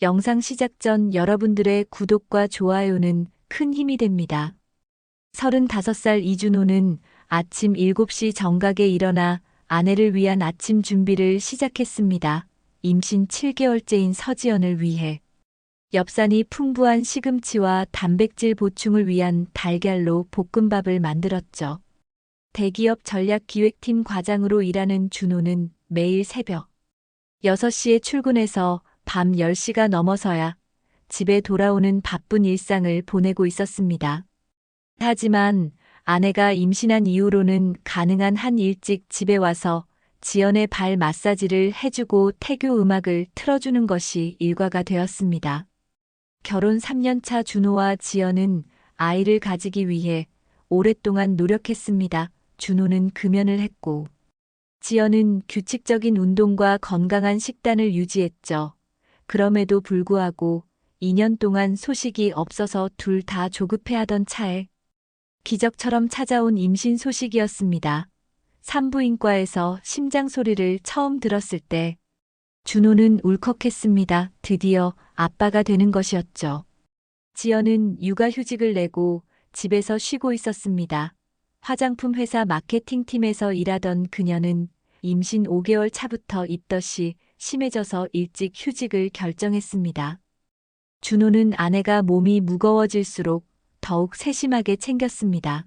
영상 시작 전 여러분들의 구독과 좋아요는 큰 힘이 됩니다. 35살 이준호는 아침 7시 정각에 일어나 아내를 위한 아침 준비를 시작했습니다. 임신 7개월째인 서지연을 위해. 엽산이 풍부한 시금치와 단백질 보충을 위한 달걀로 볶음밥을 만들었죠. 대기업 전략기획팀 과장으로 일하는 준호는 매일 새벽 6시에 출근해서 밤 10시가 넘어서야 집에 돌아오는 바쁜 일상을 보내고 있었습니다. 하지만 아내가 임신한 이후로는 가능한 한 일찍 집에 와서 지연의 발 마사지를 해주고 태교 음악을 틀어주는 것이 일과가 되었습니다. 결혼 3년차 준호와 지연은 아이를 가지기 위해 오랫동안 노력했습니다. 준호는 금연을 했고 지연은 규칙적인 운동과 건강한 식단을 유지했죠. 그럼에도 불구하고 2년 동안 소식이 없어서 둘 다 조급해하던 차에 기적처럼 찾아온 임신 소식이었습니다. 산부인과에서 심장 소리를 처음 들었을 때 준호는 울컥했습니다. 드디어 아빠가 되는 것이었죠. 지연은 육아휴직을 내고 집에서 쉬고 있었습니다. 화장품 회사 마케팅팀에서 일하던 그녀는 임신 5개월 차부터 입덧이 심해져서 일찍 휴직을 결정했습니다. 준호는 아내가 몸이 무거워질수록 더욱 세심하게 챙겼습니다.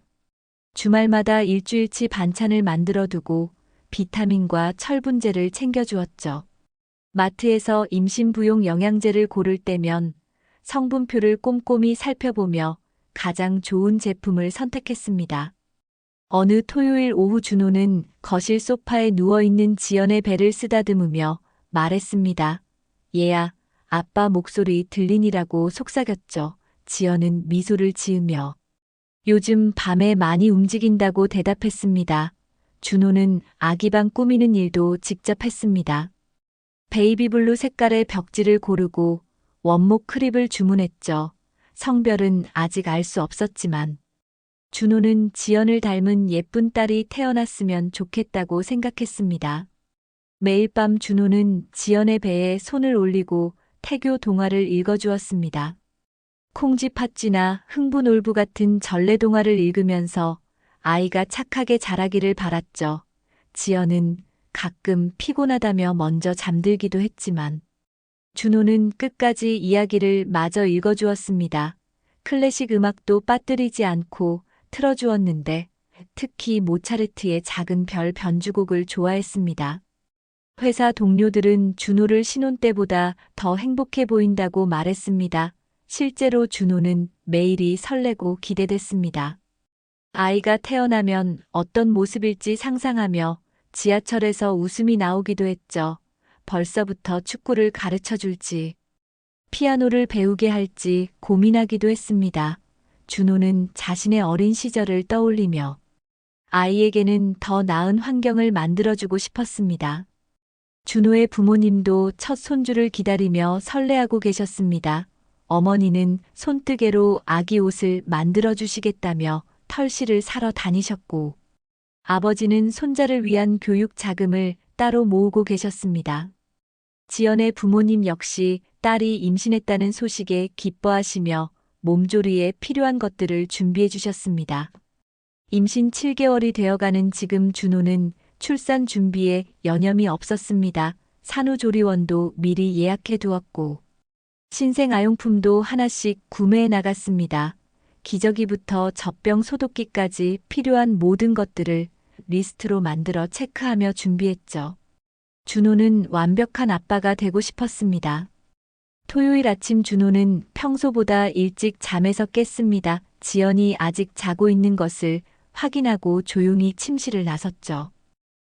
주말마다 일주일치 반찬을 만들어두고 비타민과 철분제를 챙겨주었죠. 마트에서 임신 부용 영양제를 고를 때면 성분표를 꼼꼼히 살펴보며 가장 좋은 제품을 선택했습니다. 어느 토요일 오후 준호는 거실 소파에 누워있는 지연의 배를 쓰다듬으며 말했습니다. 얘야, 아빠 목소리 들리니라고 속삭였죠. 지연은 미소를 지으며 요즘 밤에 많이 움직인다고 대답했습니다. 준호는 아기방 꾸미는 일도 직접 했습니다. 베이비블루 색깔의 벽지를 고르고 원목 크립을 주문했죠. 성별은 아직 알 수 없었지만 준호는 지연을 닮은 예쁜 딸이 태어났으면 좋겠다고 생각했습니다. 매일 밤 준호는 지연의 배에 손을 올리고 태교 동화를 읽어주었습니다. 콩쥐 팥쥐나 흥부놀부 같은 전래 동화를 읽으면서 아이가 착하게 자라기를 바랐죠. 지연은 가끔 피곤하다며 먼저 잠들기도 했지만 준호는 끝까지 이야기를 마저 읽어주었습니다. 클래식 음악도 빠뜨리지 않고 틀어주었는데 특히 모차르트의 작은 별 변주곡을 좋아했습니다. 회사 동료들은 준호를 신혼 때보다 더 행복해 보인다고 말했습니다. 실제로 준호는 매일이 설레고 기대됐습니다. 아이가 태어나면 어떤 모습일지 상상하며 지하철에서 웃음이 나오기도 했죠. 벌써부터 축구를 가르쳐 줄지, 피아노를 배우게 할지 고민하기도 했습니다. 준호는 자신의 어린 시절을 떠올리며 아이에게는 더 나은 환경을 만들어주고 싶었습니다. 준호의 부모님도 첫 손주를 기다리며 설레하고 계셨습니다. 어머니는 손뜨개로 아기 옷을 만들어주시겠다며 털실을 사러 다니셨고 아버지는 손자를 위한 교육 자금을 따로 모으고 계셨습니다. 지연의 부모님 역시 딸이 임신했다는 소식에 기뻐하시며 몸조리에 필요한 것들을 준비해 주셨습니다. 임신 7개월이 되어가는 지금 준호는 출산 준비에 여념이 없었습니다. 산후조리원도 미리 예약해 두었고 신생 아용품도 하나씩 구매해 나갔습니다. 기저귀부터 젖병 소독기까지 필요한 모든 것들을 리스트로 만들어 체크하며 준비했죠. 준호는 완벽한 아빠가 되고 싶었습니다. 토요일 아침 준호는 평소보다 일찍 잠에서 깼습니다. 지연이 아직 자고 있는 것을 확인하고 조용히 침실을 나섰죠.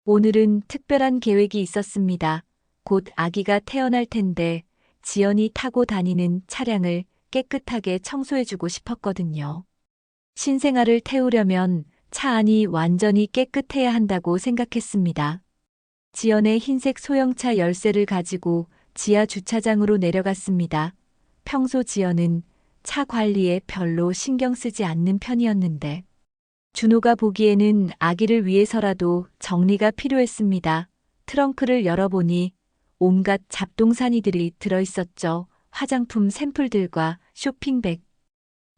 오늘은 특별한 계획이 있었습니다. 곧 아기가 태어날 텐데 지연이 타고 다니는 차량을 깨끗하게 청소해주고 싶었거든요. 신생아를 태우려면 차 안이 완전히 깨끗해야 한다고 생각했습니다. 지연의 흰색 소형차 열쇠를 가지고 지하 주차장으로 내려갔습니다. 평소 지연은 차 관리에 별로 신경 쓰지 않는 편이었는데 준호가 보기에는 아기를 위해서라도 정리가 필요했습니다. 트렁크를 열어보니 온갖 잡동사니들이 들어있었죠. 화장품 샘플들과 쇼핑백,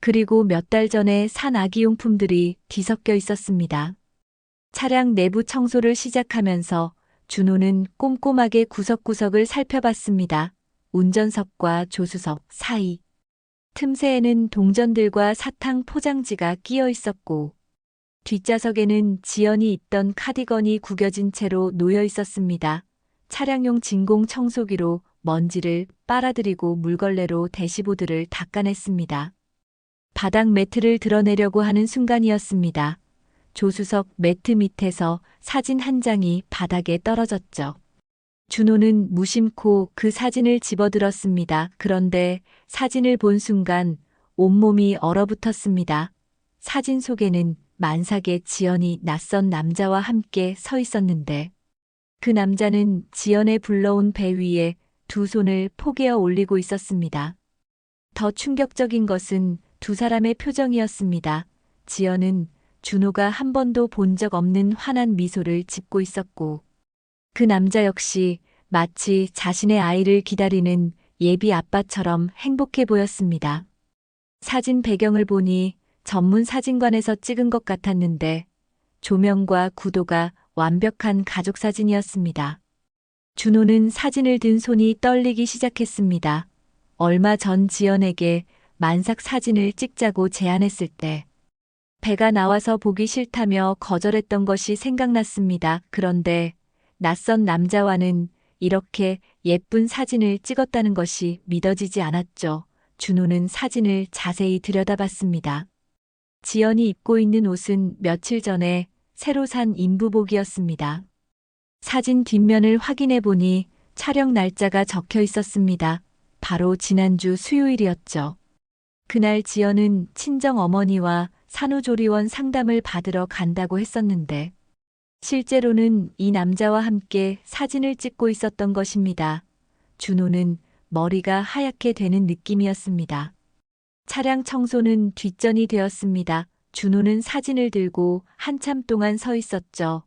그리고 몇 달 전에 산 아기용품들이 뒤섞여 있었습니다. 차량 내부 청소를 시작하면서 준호는 꼼꼼하게 구석구석을 살펴봤습니다. 운전석과 조수석 사이 틈새에는 동전들과 사탕 포장지가 끼어 있었고, 뒷좌석에는 지연이 입던 카디건이 구겨진 채로 놓여 있었습니다. 차량용 진공 청소기로 먼지를 빨아들이고 물걸레로 대시보드를 닦아냈습니다. 바닥 매트를 드러내려고 하는 순간이었습니다. 조수석 매트 밑에서 사진 한 장이 바닥에 떨어졌죠. 준호는 무심코 그 사진을 집어들었습니다. 그런데 사진을 본 순간 온몸이 얼어붙었습니다. 사진 속에는 만삭의 지연이 낯선 남자와 함께 서 있었는데, 그 남자는 지연의 불러온 배 위에 두 손을 포개어 올리고 있었습니다. 더 충격적인 것은 두 사람의 표정이었습니다. 지연은 준호가 한 번도 본 적 없는 환한 미소를 짓고 있었고, 그 남자 역시 마치 자신의 아이를 기다리는 예비 아빠처럼 행복해 보였습니다. 사진 배경을 보니 전문 사진관에서 찍은 것 같았는데, 조명과 구도가 완벽한 가족 사진이었습니다. 준호는 사진을 든 손이 떨리기 시작했습니다. 얼마 전 지연에게 만삭 사진을 찍자고 제안했을 때 배가 나와서 보기 싫다며 거절했던 것이 생각났습니다. 그런데 낯선 남자와는 이렇게 예쁜 사진을 찍었다는 것이 믿어지지 않았죠. 준호는 사진을 자세히 들여다봤습니다. 지연이 입고 있는 옷은 며칠 전에 새로 산 인부복이었습니다. 사진 뒷면을 확인해 보니 촬영 날짜가 적혀 있었습니다. 바로 지난주 수요일이었죠. 그날 지연은 친정 어머니와 산후조리원 상담을 받으러 간다고 했었는데, 실제로는 이 남자와 함께 사진을 찍고 있었던 것입니다. 준호는 머리가 하얗게 되는 느낌이었습니다. 차량 청소는 뒷전이 되었습니다. 준호는 사진을 들고 한참 동안 서 있었죠.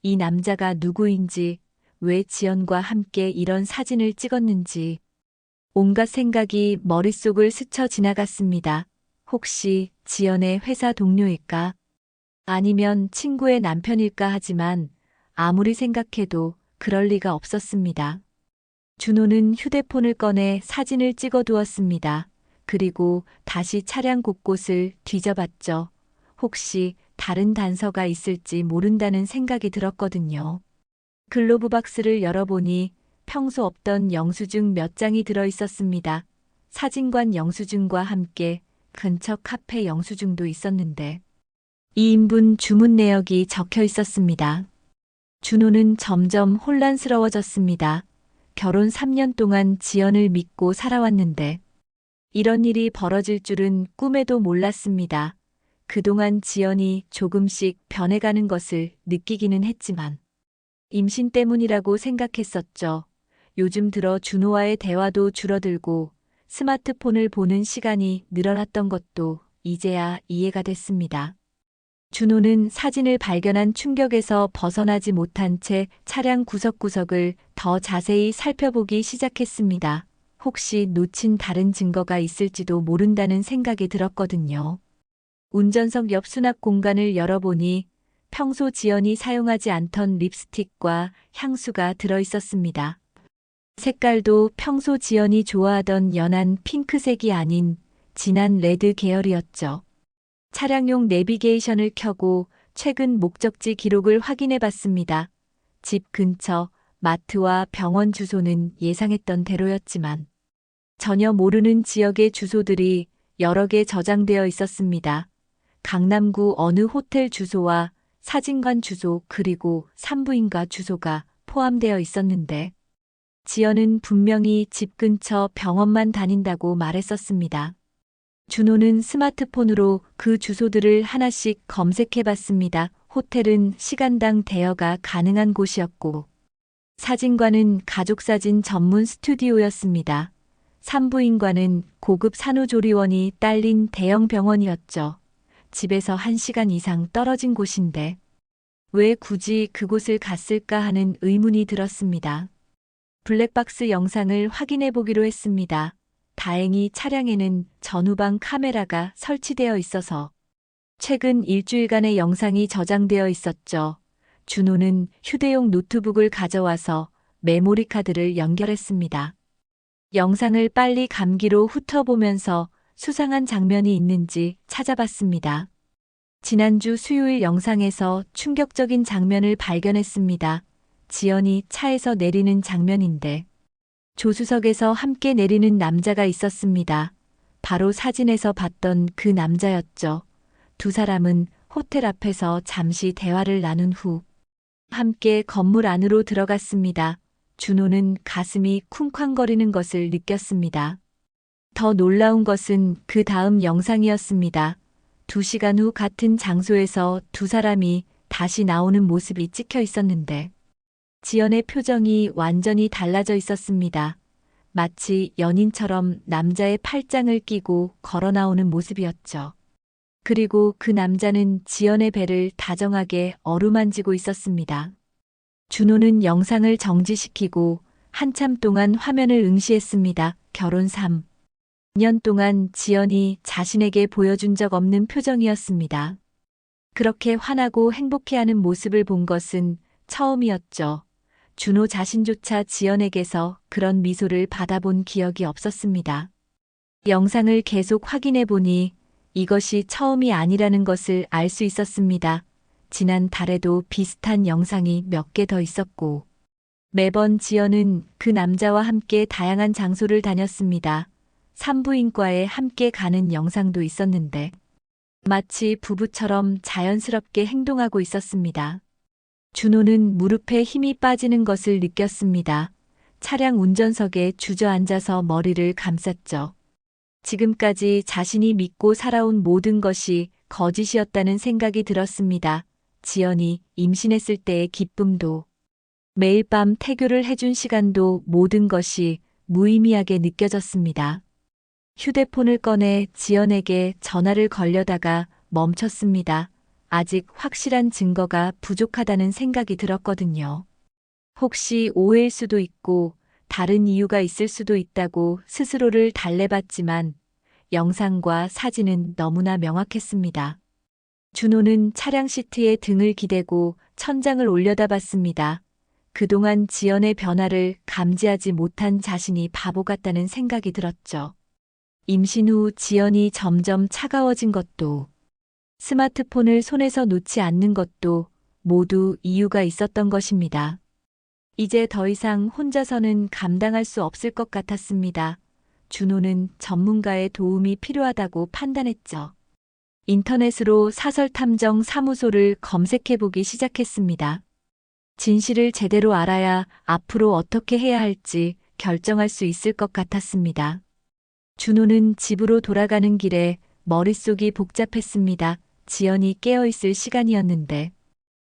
이 남자가 누구인지, 왜 지연과 함께 이런 사진을 찍었는지, 온갖 생각이 머릿속을 스쳐 지나갔습니다. 혹시 지연의 회사 동료일까? 아니면 친구의 남편일까? 하지만 아무리 생각해도 그럴 리가 없었습니다. 준호는 휴대폰을 꺼내 사진을 찍어 두었습니다. 그리고 다시 차량 곳곳을 뒤져봤죠. 혹시 다른 단서가 있을지 모른다는 생각이 들었거든요. 글로브 박스를 열어보니 평소 없던 영수증 몇 장이 들어 있었습니다. 사진관 영수증과 함께 근처 카페 영수증도 있었는데, 2인분 주문 내역이 적혀 있었습니다. 준호는 점점 혼란스러워졌습니다. 결혼 3년 동안 지연을 믿고 살아왔는데, 이런 일이 벌어질 줄은 꿈에도 몰랐습니다. 그동안 지연이 조금씩 변해가는 것을 느끼기는 했지만, 임신 때문이라고 생각했었죠. 요즘 들어 준호와의 대화도 줄어들고 스마트폰을 보는 시간이 늘어났던 것도 이제야 이해가 됐습니다. 준호는 사진을 발견한 충격에서 벗어나지 못한 채 차량 구석구석을 더 자세히 살펴보기 시작했습니다. 혹시 놓친 다른 증거가 있을지도 모른다는 생각이 들었거든요. 운전석 옆 수납 공간을 열어보니 평소 지연이 사용하지 않던 립스틱과 향수가 들어 있었습니다. 색깔도 평소 지연이 좋아하던 연한 핑크색이 아닌 진한 레드 계열이었죠. 차량용 내비게이션을 켜고 최근 목적지 기록을 확인해 봤습니다. 집 근처 마트와 병원 주소는 예상했던 대로였지만, 전혀 모르는 지역의 주소들이 여러 개 저장되어 있었습니다. 강남구 어느 호텔 주소와 사진관 주소, 그리고 산부인과 주소가 포함되어 있었는데, 지연은 분명히 집 근처 병원만 다닌다고 말했었습니다. 준호는 스마트폰으로 그 주소들을 하나씩 검색해 봤습니다. 호텔은 시간당 대여가 가능한 곳이었고, 사진관은 가족사진 전문 스튜디오였습니다. 산부인과는 고급 산후조리원이 딸린 대형 병원이었죠. 집에서 1시간 이상 떨어진 곳인데 왜 굳이 그곳을 갔을까 하는 의문이 들었습니다. 블랙박스 영상을 확인해 보기로 했습니다. 다행히 차량에는 전후방 카메라가 설치되어 있어서 최근 일주일간의 영상이 저장되어 있었죠. 준호는 휴대용 노트북을 가져와서 메모리 카드를 연결했습니다. 영상을 빨리 감기로 훑어보면서 수상한 장면이 있는지 찾아봤습니다. 지난주 수요일 영상에서 충격적인 장면을 발견했습니다. 지연이 차에서 내리는 장면인데 조수석에서 함께 내리는 남자가 있었습니다. 바로 사진에서 봤던 그 남자였죠. 두 사람은 호텔 앞에서 잠시 대화를 나눈 후 함께 건물 안으로 들어갔습니다. 준호는 가슴이 쿵쾅거리는 것을 느꼈습니다. 더 놀라운 것은 그 다음 영상이었습니다. 2시간 후 같은 장소에서 두 사람이 다시 나오는 모습이 찍혀 있었는데 지연의 표정이 완전히 달라져 있었습니다. 마치 연인처럼 남자의 팔짱을 끼고 걸어 나오는 모습이었죠. 그리고 그 남자는 지연의 배를 다정하게 어루만지고 있었습니다. 준호는 영상을 정지시키고 한참 동안 화면을 응시했습니다. 결혼 3년 동안 지연이 자신에게 보여준 적 없는 표정이었습니다. 그렇게 환하고 행복해하는 모습을 본 것은 처음이었죠. 준호 자신조차 지연에게서 그런 미소를 받아본 기억이 없었습니다. 영상을 계속 확인해 보니 이것이 처음이 아니라는 것을 알 수 있었습니다. 지난 달에도 비슷한 영상이 몇 개 더 있었고 매번 지연은 그 남자와 함께 다양한 장소를 다녔습니다. 산부인과에 함께 가는 영상도 있었는데 마치 부부처럼 자연스럽게 행동하고 있었습니다. 준호는 무릎에 힘이 빠지는 것을 느꼈습니다. 차량 운전석에 주저앉아서 머리를 감쌌죠. 지금까지 자신이 믿고 살아온 모든 것이 거짓이었다는 생각이 들었습니다. 지연이 임신했을 때의 기쁨도 매일 밤 태교를 해준 시간도 모든 것이 무의미하게 느껴졌습니다. 휴대폰을 꺼내 지연에게 전화를 걸려다가 멈췄습니다. 아직 확실한 증거가 부족하다는 생각이 들었거든요. 혹시 오해일 수도 있고 다른 이유가 있을 수도 있다고 스스로를 달래봤지만 영상과 사진은 너무나 명확했습니다. 준호는 차량 시트에 등을 기대고 천장을 올려다봤습니다. 그동안 지연의 변화를 감지하지 못한 자신이 바보 같다는 생각이 들었죠. 임신 후 지연이 점점 차가워진 것도 스마트폰을 손에서 놓지 않는 것도 모두 이유가 있었던 것입니다. 이제 더 이상 혼자서는 감당할 수 없을 것 같았습니다. 준호는 전문가의 도움이 필요하다고 판단했죠. 인터넷으로 사설탐정 사무소를 검색해보기 시작했습니다. 진실을 제대로 알아야 앞으로 어떻게 해야 할지 결정할 수 있을 것 같았습니다. 준호는 집으로 돌아가는 길에 머릿속이 복잡했습니다. 지연이 깨어있을 시간이었는데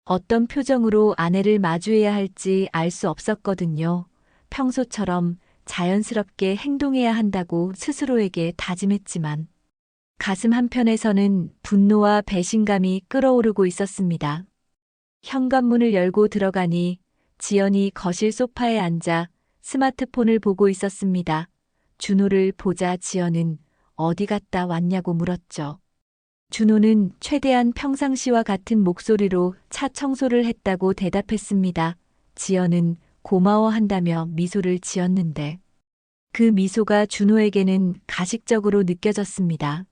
어떤 표정으로 아내를 마주해야 할지 알 수 없었거든요. 평소처럼 자연스럽게 행동해야 한다고 스스로에게 다짐했지만 가슴 한편에서는 분노와 배신감이 끓어오르고 있었습니다. 현관문을 열고 들어가니 지연이 거실 소파에 앉아 스마트폰을 보고 있었습니다. 준호를 보자 지연은 어디 갔다 왔냐고 물었죠. 준호는 최대한 평상시와 같은 목소리로 차 청소를 했다고 대답했습니다. 지연은 고마워한다며 미소를 지었는데 그 미소가 준호에게는 가식적으로 느껴졌습니다.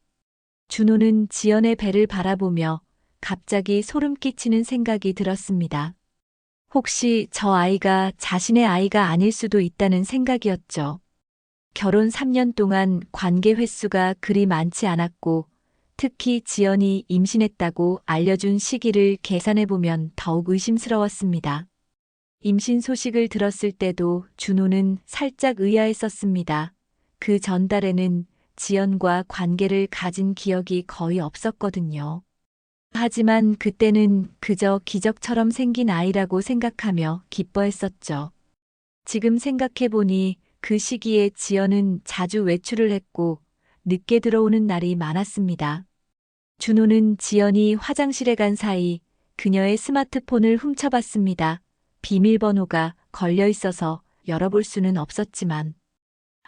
준호는 지연의 배를 바라보며 갑자기 소름 끼치는 생각이 들었습니다. 혹시 저 아이가 자신의 아이가 아닐 수도 있다는 생각이었죠. 결혼 3년 동안 관계 횟수가 그리 많지 않았고 특히 지연이 임신했다고 알려준 시기를 계산해보면 더욱 의심스러웠습니다. 임신 소식을 들었을 때도 준호는 살짝 의아했었습니다. 그 전달에는 지연과 관계를 가진 기억이 거의 없었거든요. 하지만 그때는 그저 기적처럼 생긴 아이라고 생각하며 기뻐했었죠. 지금 생각해보니 그 시기에 지연은 자주 외출을 했고 늦게 들어오는 날이 많았습니다. 준호는 지연이 화장실에 간 사이 그녀의 스마트폰을 훔쳐봤습니다. 비밀번호가 걸려 있어서 열어볼 수는 없었지만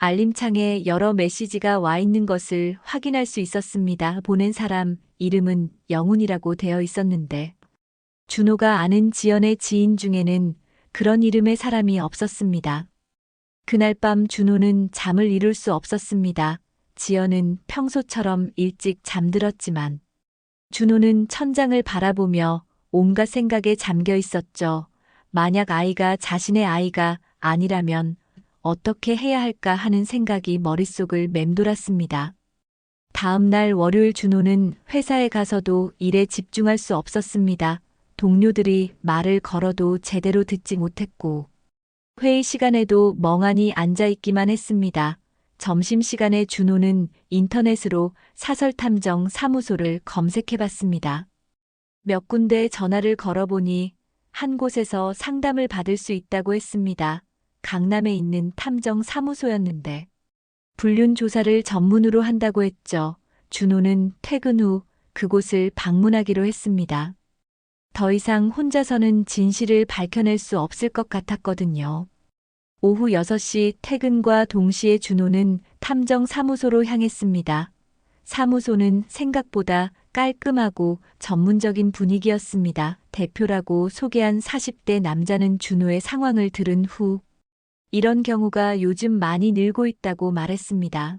알림창에 여러 메시지가 와 있는 것을 확인할 수 있었습니다. 보낸 사람 이름은 영훈이라고 되어 있었는데 준호가 아는 지연의 지인 중에는 그런 이름의 사람이 없었습니다. 그날 밤 준호는 잠을 이룰 수 없었습니다. 지연은 평소처럼 일찍 잠들었지만 준호는 천장을 바라보며 온갖 생각에 잠겨 있었죠. 만약 아이가 자신의 아이가 아니라면 어떻게 해야 할까 하는 생각이 머릿속을 맴돌았습니다. 다음 날 월요일 준호는 회사에 가서도 일에 집중할 수 없었습니다. 동료들이 말을 걸어도 제대로 듣지 못했고 회의 시간에도 멍하니 앉아 있기만 했습니다. 점심시간에 준호는 인터넷으로 사설탐정 사무소를 검색해 봤습니다. 몇 군데 전화를 걸어보니 한 곳에서 상담을 받을 수 있다고 했습니다. 강남에 있는 탐정 사무소였는데 불륜 조사를 전문으로 한다고 했죠. 준호는 퇴근 후 그곳을 방문하기로 했습니다. 더 이상 혼자서는 진실을 밝혀낼 수 없을 것 같았거든요. 오후 6시 퇴근과 동시에 준호는 탐정 사무소로 향했습니다. 사무소는 생각보다 깔끔하고 전문적인 분위기였습니다. 대표라고 소개한 40대 남자는 준호의 상황을 들은 후 이런 경우가 요즘 많이 늘고 있다고 말했습니다.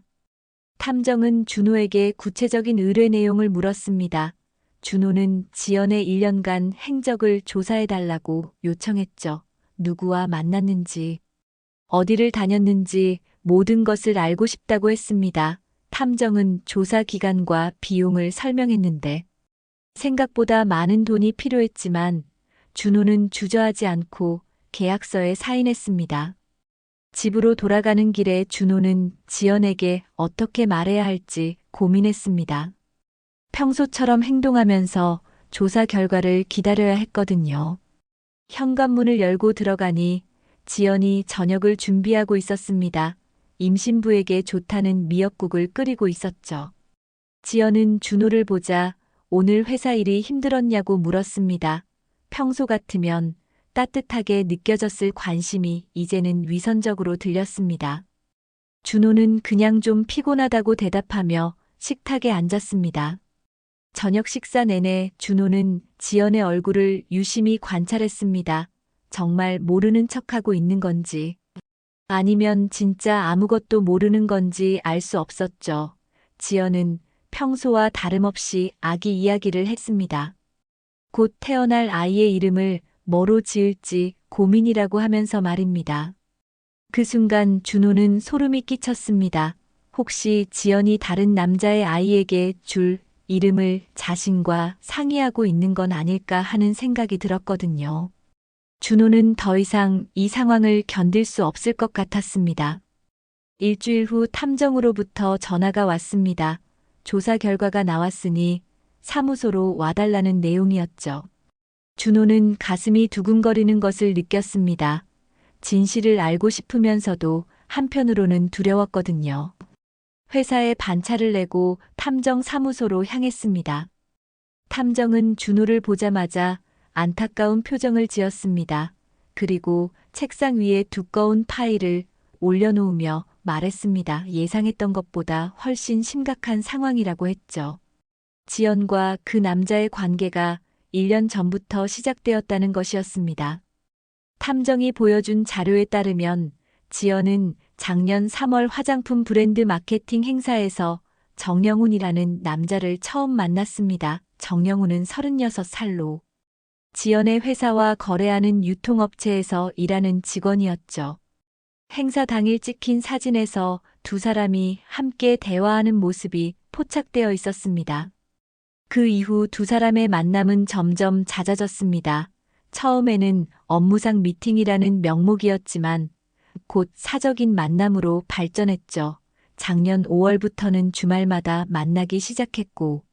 탐정은 준호에게 구체적인 의뢰 내용을 물었습니다. 준호는 지연의 1년간 행적을 조사해달라고 요청했죠. 누구와 만났는지, 어디를 다녔는지 모든 것을 알고 싶다고 했습니다. 탐정은 조사 기간과 비용을 설명했는데 생각보다 많은 돈이 필요했지만 준호는 주저하지 않고 계약서에 사인했습니다. 집으로 돌아가는 길에 준호는 지연에게 어떻게 말해야 할지 고민했습니다. 평소처럼 행동하면서 조사 결과를 기다려야 했거든요. 현관문을 열고 들어가니 지연이 저녁을 준비하고 있었습니다. 임신부에게 좋다는 미역국을 끓이고 있었죠. 지연은 준호를 보자 오늘 회사 일이 힘들었냐고 물었습니다. 평소 같으면 따뜻하게 느껴졌을 관심이 이제는 위선적으로 들렸습니다. 준호는 그냥 좀 피곤하다고 대답하며 식탁에 앉았습니다. 저녁 식사 내내 준호는 지연의 얼굴을 유심히 관찰했습니다. 정말 모르는 척하고 있는 건지 아니면 진짜 아무것도 모르는 건지 알 수 없었죠. 지연은 평소와 다름없이 아기 이야기를 했습니다. 곧 태어날 아이의 이름을 뭐로 지을지 고민이라고 하면서 말입니다. 그 순간 준호는 소름이 끼쳤습니다. 혹시 지연이 다른 남자의 아이에게 줄 이름을 자신과 상의하고 있는 건 아닐까 하는 생각이 들었거든요. 준호는 더 이상 이 상황을 견딜 수 없을 것 같았습니다. 일주일 후 탐정으로부터 전화가 왔습니다. 조사 결과가 나왔으니 사무소로 와달라는 내용이었죠. 준호는 가슴이 두근거리는 것을 느꼈습니다. 진실을 알고 싶으면서도 한편으로는 두려웠거든요. 회사에 반차를 내고 탐정 사무소로 향했습니다. 탐정은 준호를 보자마자 안타까운 표정을 지었습니다. 그리고 책상 위에 두꺼운 파일을 올려놓으며 말했습니다. 예상했던 것보다 훨씬 심각한 상황이라고 했죠. 지연과 그 남자의 관계가 1년 전부터 시작되었다는 것이었습니다. 탐정이 보여준 자료에 따르면 지연은 작년 3월 화장품 브랜드 마케팅 행사에서 정영훈이라는 남자를 처음 만났습니다. 정영훈은 36살로 지연의 회사와 거래하는 유통업체에서 일하는 직원이었죠. 행사 당일 찍힌 사진에서 두 사람이 함께 대화하는 모습이 포착되어 있었습니다. 그 이후 두 사람의 만남은 점점 잦아졌습니다. 처음에는 업무상 미팅이라는 명목이었지만 곧 사적인 만남으로 발전했죠. 작년 5월부터는 주말마다 만나기 시작했고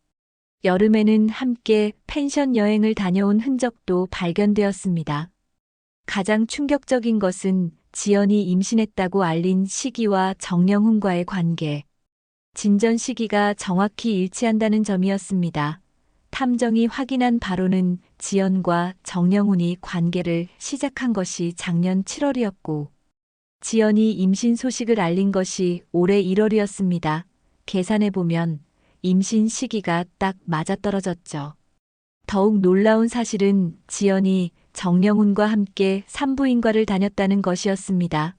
여름에는 함께 펜션 여행을 다녀온 흔적도 발견되었습니다. 가장 충격적인 것은 지연이 임신했다고 알린 시기와 정영훈과의 관계. 진전 시기가 정확히 일치한다는 점이었습니다. 탐정이 확인한 바로는 지연과 정영훈이 관계를 시작한 것이 작년 7월이었고 지연이 임신 소식을 알린 것이 올해 1월이었습니다. 계산해보면 임신 시기가 딱 맞아떨어졌죠. 더욱 놀라운 사실은 지연이 정영훈과 함께 산부인과를 다녔다는 것이었습니다.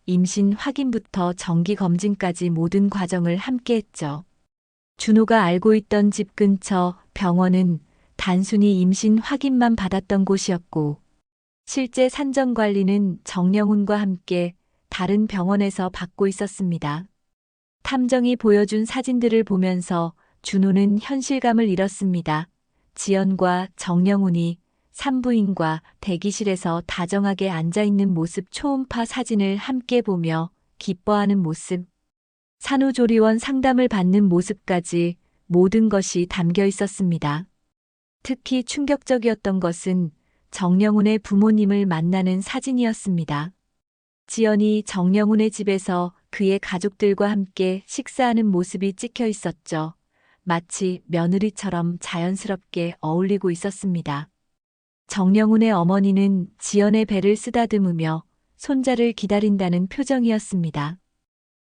임신 확인부터 정기검진까지 모든 과정을 함께 했죠. 준호가 알고 있던 집 근처 병원은 단순히 임신 확인만 받았던 곳이었고, 실제 산정 관리는 정영훈과 함께 다른 병원에서 받고 있었습니다. 탐정이 보여준 사진들을 보면서 준호는 현실감을 잃었습니다. 지연과 정영훈이 산부인과 대기실에서 다정하게 앉아있는 모습, 초음파 사진을 함께 보며 기뻐하는 모습, 산후조리원 상담을 받는 모습까지 모든 것이 담겨 있었습니다. 특히 충격적이었던 것은 정영훈의 부모님을 만나는 사진이었습니다. 지연이 정영훈의 집에서 그의 가족들과 함께 식사하는 모습이 찍혀 있었죠. 마치 며느리처럼 자연스럽게 어울리고 있었습니다. 정영훈의 어머니는 지연의 배를 쓰다듬으며 손자를 기다린다는 표정이었습니다.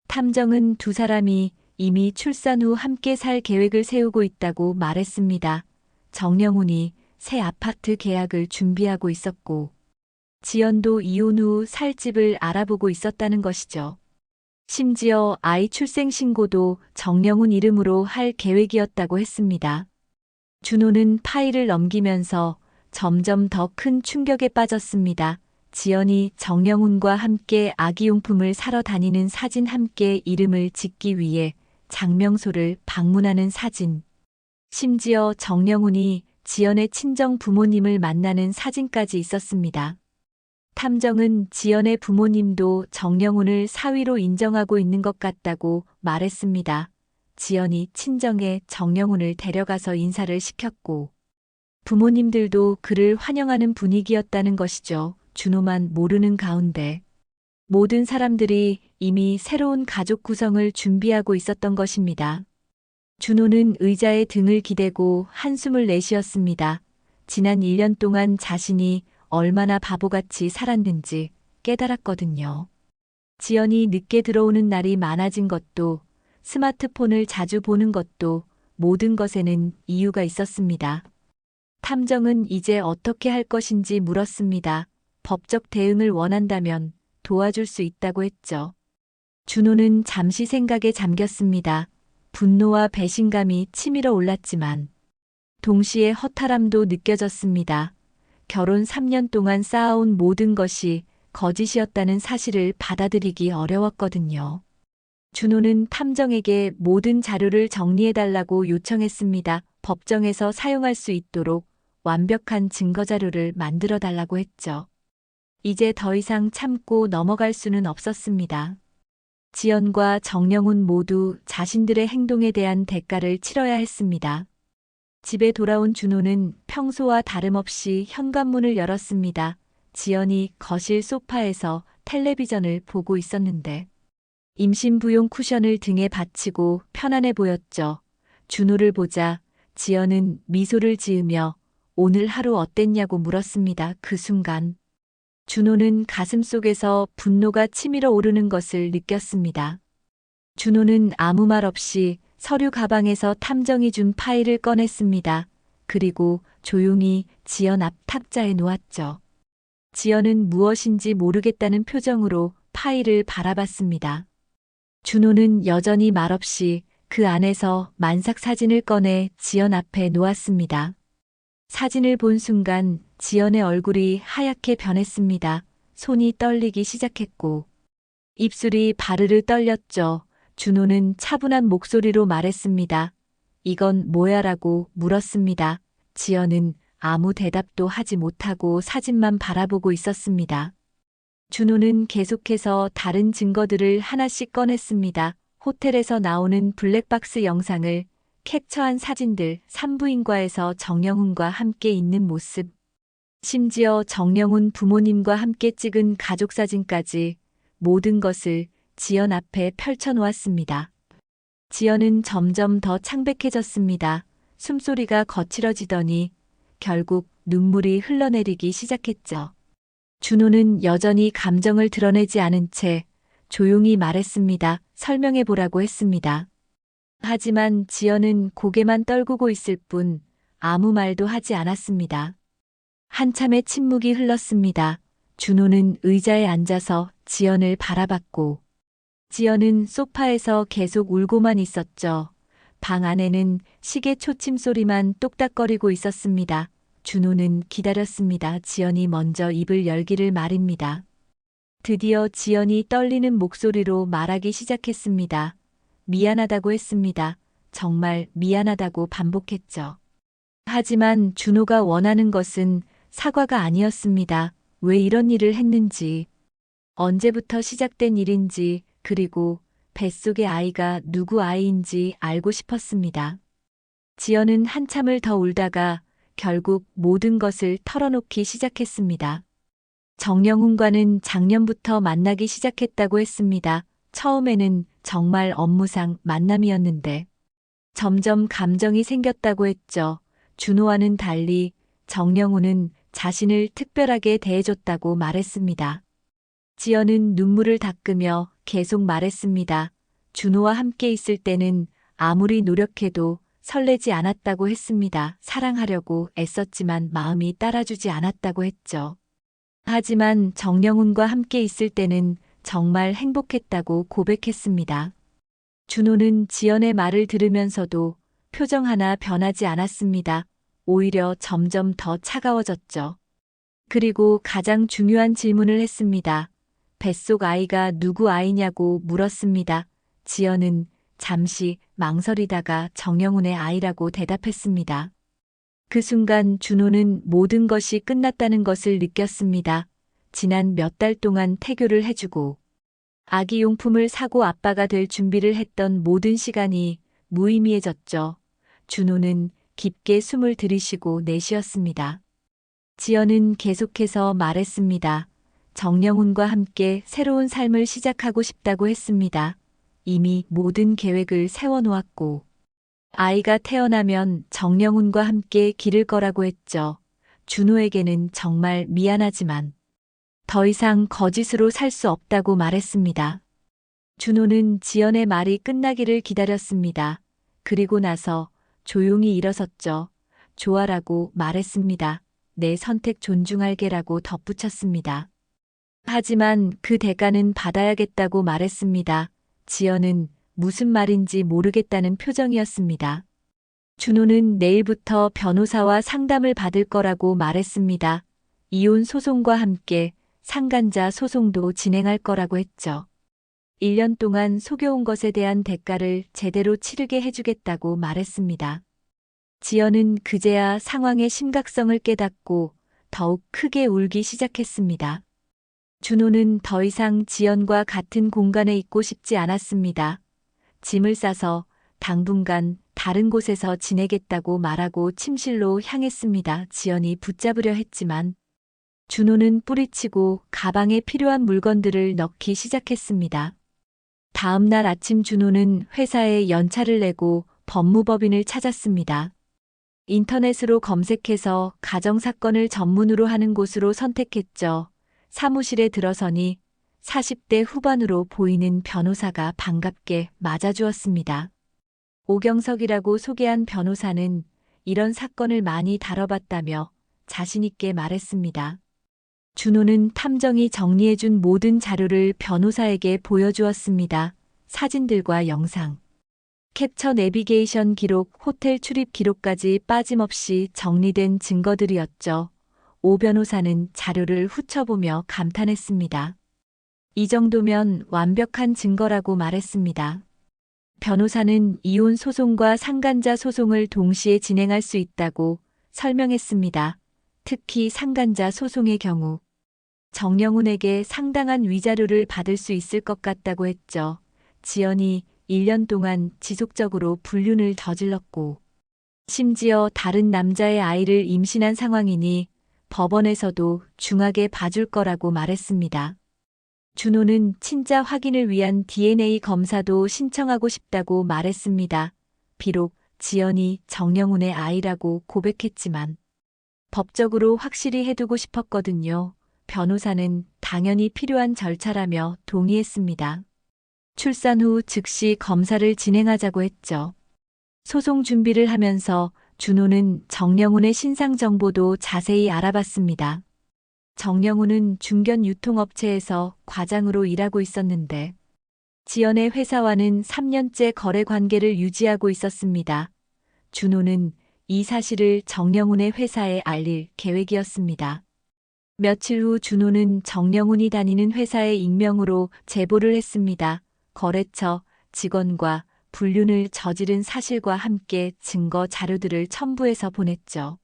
탐정은 두 사람이 이미 출산 후 함께 살 계획을 세우고 있다고 말했습니다. 정영훈이 새 아파트 계약을 준비하고 있었고, 지연도 이혼 후 살 집을 알아보고 있었다는 것이죠. 심지어 아이 출생 신고도 정영훈 이름으로 할 계획이었다고 했습니다. 준호는 파일을 넘기면서 점점 더 큰 충격에 빠졌습니다. 지연이 정영훈과 함께 아기용품을 사러 다니는 사진, 함께 이름을 짓기 위해 장명소를 방문하는 사진. 심지어 정영훈이 지연의 친정 부모님을 만나는 사진까지 있었습니다. 탐정은 지연의 부모님도 정영훈을 사위로 인정하고 있는 것 같다고 말했습니다. 지연이 친정에 정영훈을 데려가서 인사를 시켰고, 부모님들도 그를 환영하는 분위기였다는 것이죠. 준호만 모르는 가운데 모든 사람들이 이미 새로운 가족 구성을 준비하고 있었던 것입니다. 준호는 의자에 등을 기대고 한숨을 내쉬었습니다. 지난 1년 동안 자신이 얼마나 바보같이 살았는지 깨달았거든요. 지연이 늦게 들어오는 날이 많아진 것도, 스마트폰을 자주 보는 것도, 모든 것에는 이유가 있었습니다. 탐정은 이제 어떻게 할 것인지 물었습니다. 법적 대응을 원한다면 도와줄 수 있다고 했죠. 준호는 잠시 생각에 잠겼습니다. 분노와 배신감이 치밀어 올랐지만 동시에 허탈함도 느껴졌습니다. 결혼 3년 동안 쌓아온 모든 것이 거짓이었다는 사실을 받아들이기 어려웠거든요. 준호는 탐정에게 모든 자료를 정리해달라고 요청했습니다. 법정에서 사용할 수 있도록 완벽한 증거자료를 만들어달라고 했죠. 이제 더 이상 참고 넘어갈 수는 없었습니다. 지연과 정영훈 모두 자신들의 행동에 대한 대가를 치러야 했습니다. 집에 돌아온 준호는 평소와 다름없이 현관문을 열었습니다. 지연이 거실 소파에서 텔레비전을 보고 있었는데, 임신부용 쿠션을 등에 받치고 편안해 보였죠. 준호를 보자 지연은 미소를 지으며 오늘 하루 어땠냐고 물었습니다. 그 순간 준호는 가슴속에서 분노가 치밀어 오르는 것을 느꼈습니다. 준호는 아무 말 없이 서류 가방에서 탐정이 준 파일을 꺼냈습니다. 그리고 조용히 지연 앞 탁자에 놓았죠. 지연은 무엇인지 모르겠다는 표정으로 파일을 바라봤습니다. 준호는 여전히 말없이 그 안에서 만삭 사진을 꺼내 지연 앞에 놓았습니다. 사진을 본 순간 지연의 얼굴이 하얗게 변했습니다. 손이 떨리기 시작했고 입술이 바르르 떨렸죠. 준호는 차분한 목소리로 말했습니다. 이건 뭐야라고 물었습니다. 지연은 아무 대답도 하지 못하고 사진만 바라보고 있었습니다. 준호는 계속해서 다른 증거들을 하나씩 꺼냈습니다. 호텔에서 나오는 블랙박스 영상을, 캡처한 사진들, 산부인과에서 정영훈과 함께 있는 모습, 심지어 정영훈 부모님과 함께 찍은 가족사진까지 모든 것을 지연 앞에 펼쳐놓았습니다. 지연은 점점 더 창백해졌습니다. 숨소리가 거칠어지더니 결국 눈물이 흘러내리기 시작했죠. 준호는 여전히 감정을 드러내지 않은 채 조용히 말했습니다. 설명해 보라고 했습니다. 하지만 지연은 고개만 떨구고 있을 뿐 아무 말도 하지 않았습니다. 한참의 침묵이 흘렀습니다. 준호는 의자에 앉아서 지연을 바라봤고, 지연은 소파에서 계속 울고만 있었죠. 방 안에는 시계 초침 소리만 똑딱거리고 있었습니다. 준호는 기다렸습니다. 지연이 먼저 입을 열기를 말입니다. 드디어 지연이 떨리는 목소리로 말하기 시작했습니다. 미안하다고 했습니다. 정말 미안하다고 반복했죠. 하지만 준호가 원하는 것은 사과가 아니었습니다. 왜 이런 일을 했는지, 언제부터 시작된 일인지, 그리고 뱃속의 아이가 누구 아이인지 알고 싶었습니다. 지연은 한참을 더 울다가 결국 모든 것을 털어놓기 시작했습니다. 정영훈과는 작년부터 만나기 시작했다고 했습니다. 처음에는 정말 업무상 만남이었는데 점점 감정이 생겼다고 했죠. 준호와는 달리 정영훈은 자신을 특별하게 대해줬다고 말했습니다. 지연은 눈물을 닦으며 계속 말했습니다. 준호와 함께 있을 때는 아무리 노력해도 설레지 않았다고 했습니다. 사랑하려고 애썼지만 마음이 따라주지 않았다고 했죠. 하지만 정영훈과 함께 있을 때는 정말 행복했다고 고백했습니다. 준호는 지연의 말을 들으면서도 표정 하나 변하지 않았습니다. 오히려 점점 더 차가워졌죠. 그리고 가장 중요한 질문을 했습니다. 뱃속 아이가 누구 아이냐고 물었습니다. 지연은 잠시 망설이다가 정영훈의 아이라고 대답했습니다. 그 순간 준호는 모든 것이 끝났다는 것을 느꼈습니다. 지난 몇 달 동안 태교를 해주고 아기 용품을 사고 아빠가 될 준비를 했던 모든 시간이 무의미해졌죠. 준호는 깊게 숨을 들이쉬고 내쉬었습니다. 지연은 계속해서 말했습니다. 정영훈과 함께 새로운 삶을 시작하고 싶다고 했습니다. 이미 모든 계획을 세워놓았고 아이가 태어나면 정영훈과 함께 기를 거라고 했죠. 준호에게는 정말 미안하지만 더 이상 거짓으로 살 수 없다고 말했습니다. 준호는 지연의 말이 끝나기를 기다렸습니다. 그리고 나서 조용히 일어섰죠. 좋아라고 말했습니다. 내 선택 존중할게라고 덧붙였습니다. 하지만 그 대가는 받아야겠다고 말했습니다. 지연은 무슨 말인지 모르겠다는 표정이었습니다. 준호는 내일부터 변호사와 상담을 받을 거라고 말했습니다. 이혼 소송과 함께 상간자 소송도 진행할 거라고 했죠. 1년 동안 속여온 것에 대한 대가를 제대로 치르게 해주겠다고 말했습니다. 지연은 그제야 상황의 심각성을 깨닫고 더욱 크게 울기 시작했습니다. 준호는 더 이상 지연과 같은 공간에 있고 싶지 않았습니다. 짐을 싸서 당분간 다른 곳에서 지내겠다고 말하고 침실로 향했습니다. 지연이 붙잡으려 했지만 준호는 뿌리치고 가방에 필요한 물건들을 넣기 시작했습니다. 다음 날 아침 준호는 회사에 연차를 내고 법무법인을 찾았습니다. 인터넷으로 검색해서 가정사건을 전문으로 하는 곳으로 선택했죠. 사무실에 들어서니 40대 후반으로 보이는 변호사가 반갑게 맞아주었습니다. 오경석이라고 소개한 변호사는 이런 사건을 많이 다뤄봤다며 자신있게 말했습니다. 준호는 탐정이 정리해준 모든 자료를 변호사에게 보여주었습니다. 사진들과 영상, 캡처 내비게이션 기록, 호텔 출입 기록까지 빠짐없이 정리된 증거들이었죠. 오 변호사는 자료를 훑어보며 감탄했습니다. 이 정도면 완벽한 증거라고 말했습니다. 변호사는 이혼 소송과 상간자 소송을 동시에 진행할 수 있다고 설명했습니다. 특히 상간자 소송의 경우 정영훈에게 상당한 위자료를 받을 수 있을 것 같다고 했죠. 지연이 1년 동안 지속적으로 불륜을 저질렀고 심지어 다른 남자의 아이를 임신한 상황이니 법원에서도 중하게 봐줄 거라고 말했습니다. 준호는 친자 확인을 위한 DNA 검사도 신청하고 싶다고 말했습니다. 비록 지연이 정영훈의 아이라고 고백했지만 법적으로 확실히 해두고 싶었거든요. 변호사는 당연히 필요한 절차라며 동의했습니다. 출산 후 즉시 검사를 진행하자고 했죠. 소송 준비를 하면서 준호는 정영훈의 신상 정보도 자세히 알아봤습니다. 정영훈은 중견 유통업체에서 과장으로 일하고 있었는데 지연의 회사와는 3년째 거래 관계를 유지하고 있었습니다. 준호는 이 사실을 정영훈의 회사에 알릴 계획이었습니다. 며칠 후 준호는 정영훈이 다니는 회사에 익명으로 제보를 했습니다. 거래처 직원과 불륜을 저지른 사실과 함께 증거 자료들을 첨부해서 보냈죠.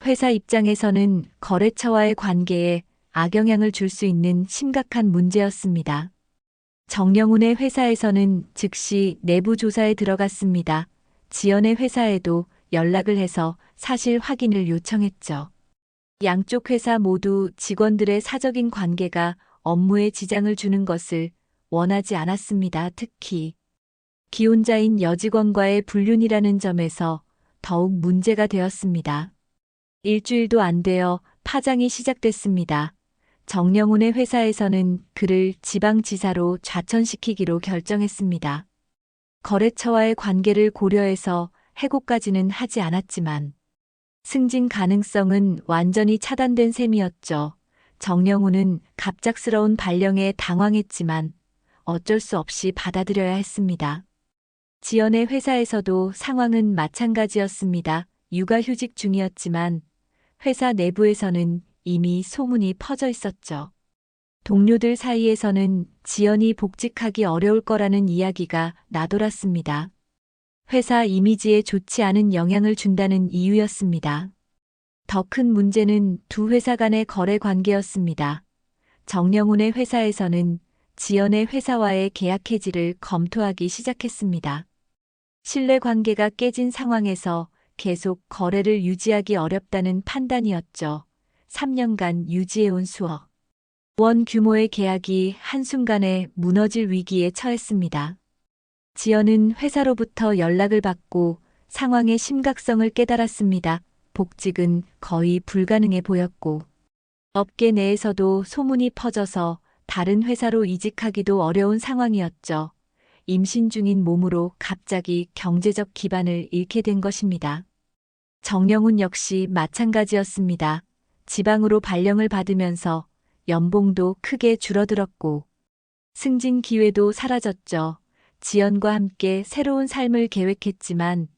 회사 입장에서는 거래처와의 관계에 악영향을 줄 수 있는 심각한 문제였습니다. 정영훈의 회사에서는 즉시 내부 조사에 들어갔습니다. 지연의 회사에도 연락을 해서 사실 확인을 요청했죠. 양쪽 회사 모두 직원들의 사적인 관계가 업무에 지장을 주는 것을 원하지 않았습니다. 특히 기혼자인 여직원과의 불륜이라는 점에서 더욱 문제가 되었습니다. 일주일도 안 되어 파장이 시작됐습니다. 정영훈의 회사에서는 그를 지방지사로 좌천시키기로 결정했습니다. 거래처와의 관계를 고려해서 해고까지는 하지 않았지만 승진 가능성은 완전히 차단된 셈이었죠. 정영훈은 갑작스러운 발령에 당황했지만 어쩔 수 없이 받아들여야 했습니다. 지연의 회사에서도 상황은 마찬가지였습니다. 육아휴직 중이었지만 회사 내부에서는 이미 소문이 퍼져 있었죠. 동료들 사이에서는 지연이 복직하기 어려울 거라는 이야기가 나돌았습니다. 회사 이미지에 좋지 않은 영향을 준다는 이유였습니다. 더 큰 문제는 두 회사 간의 거래 관계였습니다. 정영훈의 회사에서는 지연의 회사와의 계약 해지를 검토하기 시작했습니다. 신뢰 관계가 깨진 상황에서 계속 거래를 유지하기 어렵다는 판단이었죠. 3년간 유지해온 수억 원 규모의 계약이 한순간에 무너질 위기에 처했습니다. 지연은 회사로부터 연락을 받고 상황의 심각성을 깨달았습니다. 복직은 거의 불가능해 보였고 업계 내에서도 소문이 퍼져서 다른 회사로 이직하기도 어려운 상황이었죠. 임신 중인 몸으로 갑자기 경제적 기반을 잃게 된 것입니다. 정영훈 역시 마찬가지였습니다. 지방으로 발령을 받으면서 연봉도 크게 줄어들었고 승진 기회도 사라졌죠. 지연과 함께 새로운 삶을 계획했지만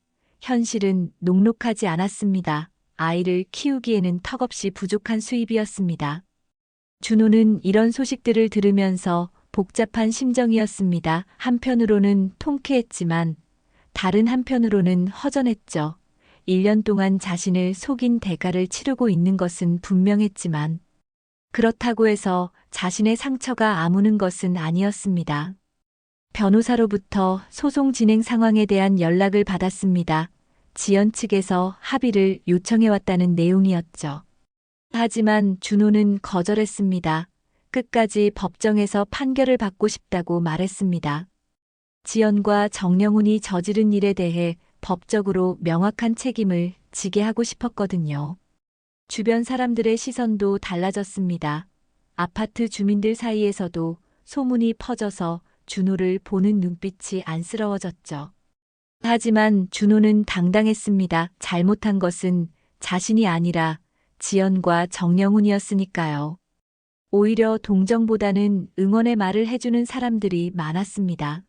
현실은 녹록하지 않았습니다. 아이를 키우기에는 턱없이 부족한 수입이었습니다. 준호는 이런 소식들을 들으면서 복잡한 심정이었습니다. 한편으로는 통쾌했지만 다른 한편으로는 허전했죠. 1년 동안 자신을 속인 대가를 치르고 있는 것은 분명했지만 그렇다고 해서 자신의 상처가 아무는 것은 아니었습니다. 변호사로부터 소송 진행 상황에 대한 연락을 받았습니다. 지연 측에서 합의를 요청해왔다는 내용이었죠. 하지만 준호는 거절했습니다. 끝까지 법정에서 판결을 받고 싶다고 말했습니다. 지연과 정영훈이 저지른 일에 대해 법적으로 명확한 책임을 지게 하고 싶었거든요. 주변 사람들의 시선도 달라졌습니다. 아파트 주민들 사이에서도 소문이 퍼져서 준호를 보는 눈빛이 안쓰러워졌죠. 하지만 준호는 당당했습니다. 잘못한 것은 자신이 아니라 지연과 정영훈이었으니까요. 오히려 동정보다는 응원의 말을 해주는 사람들이 많았습니다.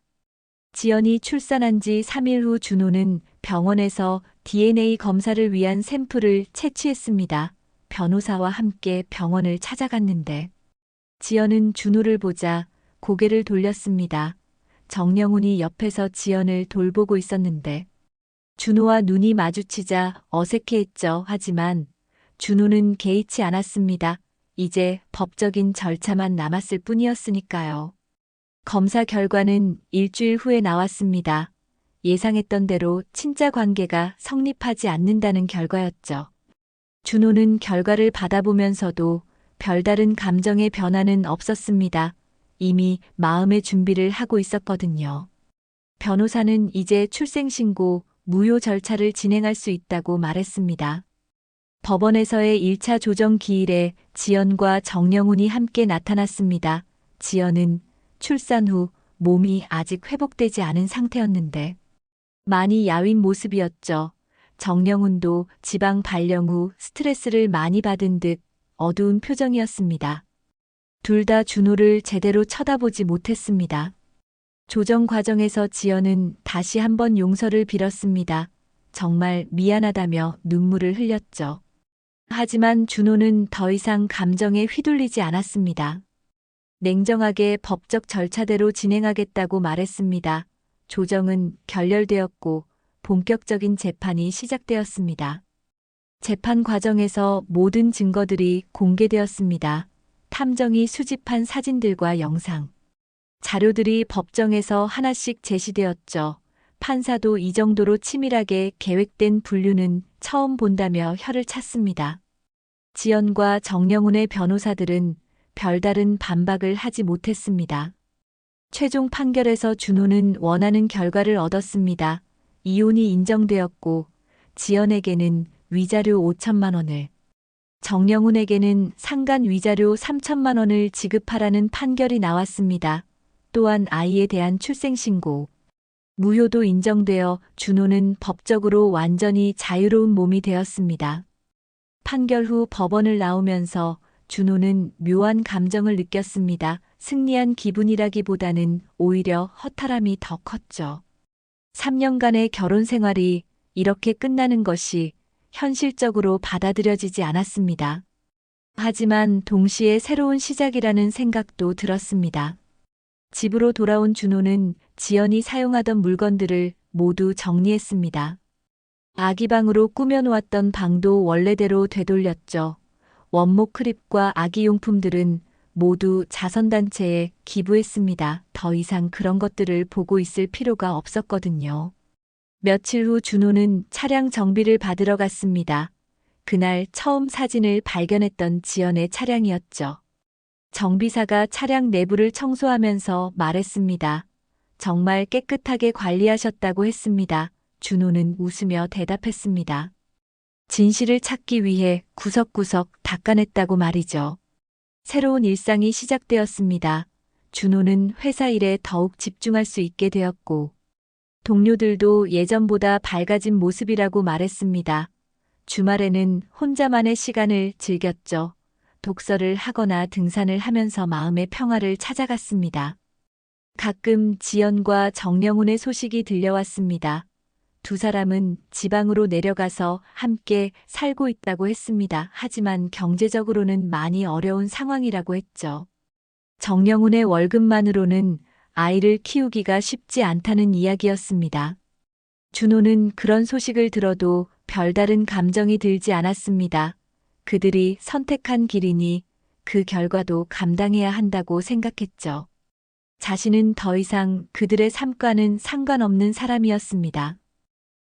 지연이 출산한 지 3일 후 준호는 병원에서 DNA 검사를 위한 샘플을 채취했습니다. 변호사와 함께 병원을 찾아갔는데 지연은 준호를 보자 고개를 돌렸습니다. 정영훈이 옆에서 지연을 돌보고 있었는데 준호와 눈이 마주치자 어색해했죠. 하지만 준호는 개의치 않았습니다. 이제 법적인 절차만 남았을 뿐이었으니까요. 검사 결과는 일주일 후에 나왔습니다. 예상했던 대로 친자 관계가 성립하지 않는다는 결과였죠. 준호는 결과를 받아보면서도 별다른 감정의 변화는 없었습니다. 이미 마음의 준비를 하고 있었거든요. 변호사는 이제 출생신고, 무효 절차를 진행할 수 있다고 말했습니다. 법원에서의 1차 조정 기일에 지연과 정영훈이 함께 나타났습니다. 지연은 출산 후 몸이 아직 회복되지 않은 상태였는데 많이 야윈 모습이었죠. 정영훈도 지방 발령 후 스트레스를 많이 받은 듯 어두운 표정이었습니다. 둘 다 준호를 제대로 쳐다보지 못했습니다. 조정 과정에서 지연은 다시 한번 용서를 빌었습니다. 정말 미안하다며 눈물을 흘렸죠. 하지만 준호는 더 이상 감정에 휘둘리지 않았습니다. 냉정하게 법적 절차대로 진행하겠다고 말했습니다. 조정은 결렬되었고 본격적인 재판이 시작되었습니다. 재판 과정에서 모든 증거들이 공개되었습니다. 탐정이 수집한 사진들과 영상, 자료들이 법정에서 하나씩 제시되었죠. 판사도 이 정도로 치밀하게 계획된 분류는 처음 본다며 혀를 찼습니다. 지연과 정영훈의 변호사들은 별다른 반박을 하지 못했습니다. 최종 판결에서 준호는 원하는 결과를 얻었습니다. 이혼이 인정되었고 지연에게는 위자료 5천만 원을, 정영훈에게는 상간 위자료 3천만 원을 지급하라는 판결이 나왔습니다. 또한 아이에 대한 출생신고, 무효도 인정되어 준호는 법적으로 완전히 자유로운 몸이 되었습니다. 판결 후 법원을 나오면서 준호는 묘한 감정을 느꼈습니다. 승리한 기분이라기보다는 오히려 허탈함이 더 컸죠. 3년간의 결혼 생활이 이렇게 끝나는 것이 현실적으로 받아들여지지 않았습니다. 하지만 동시에 새로운 시작이라는 생각도 들었습니다. 집으로 돌아온 준호는 지연이 사용하던 물건들을 모두 정리했습니다. 아기 방으로 꾸며놓았던 방도 원래대로 되돌렸죠. 원목 크립과 아기 용품들은 모두 자선단체에 기부했습니다. 더 이상 그런 것들을 보고 있을 필요가 없었거든요. 며칠 후 준호는 차량 정비를 받으러 갔습니다. 그날 처음 사진을 발견했던 지연의 차량이었죠. 정비사가 차량 내부를 청소하면서 말했습니다. 정말 깨끗하게 관리하셨다고 했습니다. 준호는 웃으며 대답했습니다. 진실을 찾기 위해 구석구석 닦아냈다고 말이죠. 새로운 일상이 시작되었습니다. 준호는 회사 일에 더욱 집중할 수 있게 되었고, 동료들도 예전보다 밝아진 모습이라고 말했습니다. 주말에는 혼자만의 시간을 즐겼죠. 독서를 하거나 등산을 하면서 마음의 평화를 찾아갔습니다. 가끔 지연과 정영훈의 소식이 들려왔습니다. 두 사람은 지방으로 내려가서 함께 살고 있다고 했습니다. 하지만 경제적으로는 많이 어려운 상황이라고 했죠. 정영훈의 월급만으로는 아이를 키우기가 쉽지 않다는 이야기였습니다. 준호는 그런 소식을 들어도 별다른 감정이 들지 않았습니다. 그들이 선택한 길이니 그 결과도 감당해야 한다고 생각했죠. 자신은 더 이상 그들의 삶과는 상관없는 사람이었습니다.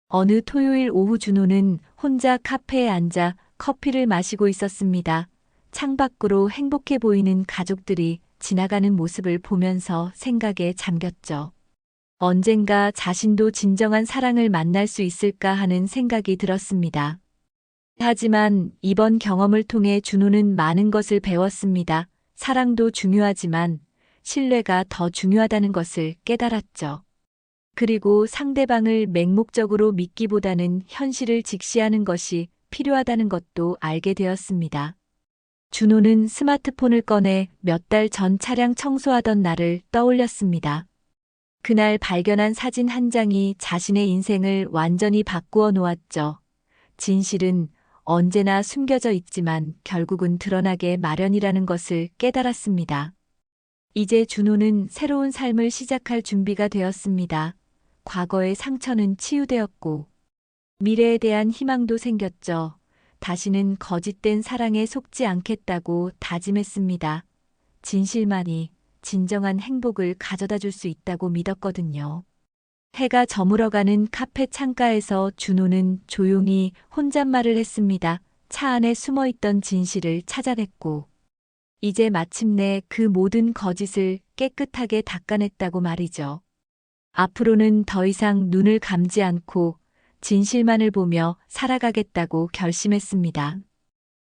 어느 토요일 오후 준호는 혼자 카페에 앉아 커피를 마시고 있었습니다. 창밖으로 행복해 보이는 가족들이 지나가는 모습을 보면서 생각에 잠겼죠. 언젠가 자신도 진정한 사랑을 만날 수 있을까 하는 생각이 들었습니다. 하지만 이번 경험을 통해 준호는 많은 것을 배웠습니다. 사랑도 중요하지만 신뢰가 더 중요하다는 것을 깨달았죠. 그리고 상대방을 맹목적으로 믿기보다는 현실을 직시하는 것이 필요하다는 것도 알게 되었습니다. 준호는 스마트폰을 꺼내 몇 달 전 차량 청소하던 날을 떠올렸습니다. 그날 발견한 사진 한 장이 자신의 인생을 완전히 바꾸어 놓았죠. 진실은 언제나 숨겨져 있지만 결국은 드러나게 마련이라는 것을 깨달았습니다. 이제 준호는 새로운 삶을 시작할 준비가 되었습니다. 과거의 상처는 치유되었고 미래에 대한 희망도 생겼죠. 다시는 거짓된 사랑에 속지 않겠다고 다짐했습니다. 진실만이 진정한 행복을 가져다 줄 수 있다고 믿었거든요. 해가 저물어가는 카페 창가에서 준호는 조용히 혼잣말을 했습니다. 차 안에 숨어있던 진실을 찾아냈고 이제 마침내 그 모든 거짓을 깨끗하게 닦아냈다고 말이죠. 앞으로는 더 이상 눈을 감지 않고 진실만을 보며 살아가겠다고 결심했습니다.